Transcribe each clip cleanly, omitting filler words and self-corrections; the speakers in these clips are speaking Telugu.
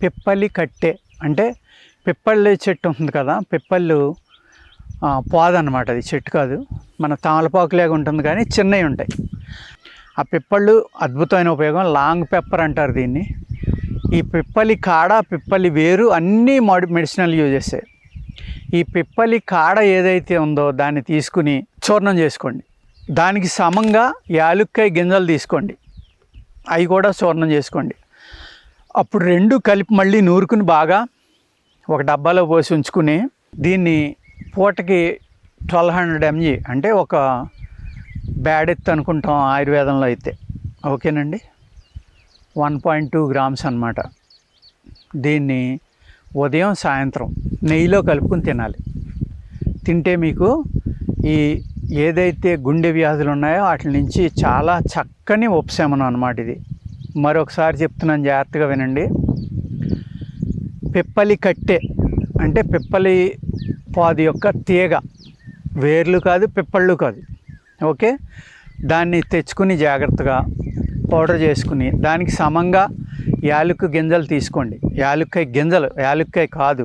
పిప్పలి కట్టె అంటే పిప్పళ్ళి చెట్టు ఉంటుంది కదా, పిప్పళ్ళు పోదన్నమాట. అది చెట్టు కాదు, మన తామలపాకులాగా ఉంటుంది కానీ చిన్నవి ఉంటాయి. ఆ పిప్పళ్ళు అద్భుతమైన ఉపయోగం. లాంగ్ పెప్పర్ అంటారు దీన్ని. ఈ పిప్పలి కాడ, పిప్పలి వేరు అన్నీ మెడిసినల్ యూజెస్. ఈ పిప్పలి కాడ ఏదైతే ఉందో దాన్ని తీసుకుని చూర్ణం చేసుకోండి. దానికి సమంగా యాలుక్కాయ గింజలు తీసుకోండి, అవి కూడా చూర్ణం చేసుకోండి. అప్పుడు రెండు కలిపి మళ్ళీ నూరుకుని బాగా ఒక డబ్బాలో పోసి ఉంచుకుని దీన్ని పూటకి 1200 mg అంటే ఒక బ్యాడెత్ అనుకుంటాం ఆయుర్వేదంలో అయితే, ఓకేనండి, 1.2 grams అన్నమాట. దీన్ని ఉదయం సాయంత్రం నెయ్యిలో కలుపుకుని తినాలి. తింటే మీకు ఈ ఏదైతే గుండె వ్యాధులు ఉన్నాయో వాటి నుంచి చాలా చక్కని ఉపశమనం అన్నమాట. ఇది మరొకసారి చెప్తున్నాను, జాగ్రత్తగా వినండి. పిప్పలి కట్టె అంటే పిప్పలి పాదు యొక్క తీగ, వేర్లు కాదు, పిప్పళ్ళు కాదు, ఓకే. దాన్ని తెచ్చుకుని జాగ్రత్తగా పౌడర్ చేసుకుని దానికి సమంగా యాలుక్క గింజలు తీసుకోండి. యాలుక్కాయ గింజలు, యాలుక్కాయ కాదు.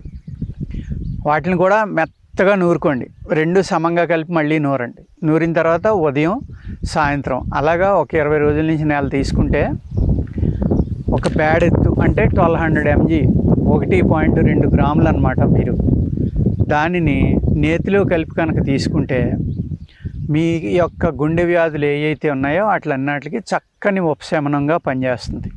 వాటిని కూడా మెత్తగా నూరుకోండి. రెండు సమంగా కలిపి మళ్ళీ నూరండి. నూరిన తర్వాత ఉదయం సాయంత్రం అలాగా ఒక 20 రోజుల నుంచి నెల తీసుకుంటే ఒక బ్యాడెత్తు అంటే 1200 mg 1.2 గ్రాములు అన్నమాట. మీరు దానిని నేతిలో కలిపి కనుక తీసుకుంటే మీ యొక్క గుండె వ్యాధులు ఏవైతే ఉన్నాయో వాటిలన్నిటికీ చక్కని ఉపశమనంగా పనిచేస్తుంది.